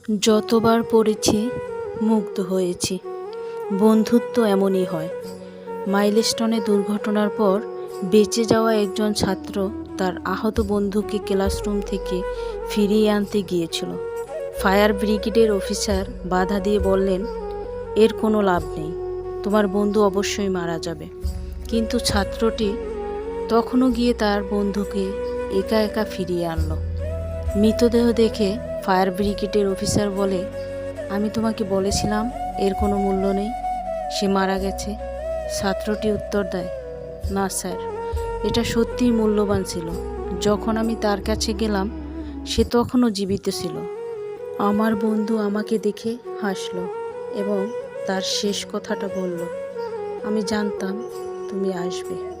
যতবার পড়েছি মুগ্ধ হয়েছি। বন্ধুত্ব এমনই হয়। মাইলস্টোনে দুর্ঘটনার পর বেঁচে যাওয়া একজন ছাত্র তার আহত বন্ধুকে ক্লাসরুম থেকে ফিরিয়ে আনতে গিয়েছিল। ফায়ার ব্রিগেডের অফিসার বাধা দিয়ে বললেন, এর কোনো লাভ নেই, তোমার বন্ধু অবশ্যই মারা যাবে। কিন্তু ছাত্রটি তখনও গিয়ে তার বন্ধুকে একা একা ফিরিয়ে আনলো। মৃতদেহ দেখে ফায়ার ব্রিগেডের অফিসার বলে, আমি তোমাকে বলেছিলাম এর কোনো মূল্য নেই, সে মারা গেছে। ছাত্রটি উত্তর দেয়, না স্যার, এটা সত্যিই মূল্যবান ছিল। যখন আমি তার কাছে গেলাম সে তখনও জীবিত ছিল। আমার বন্ধু আমাকে দেখে হাসলো এবং তার শেষ কথাটা বলল, আমি জানতাম তুমি আসবে।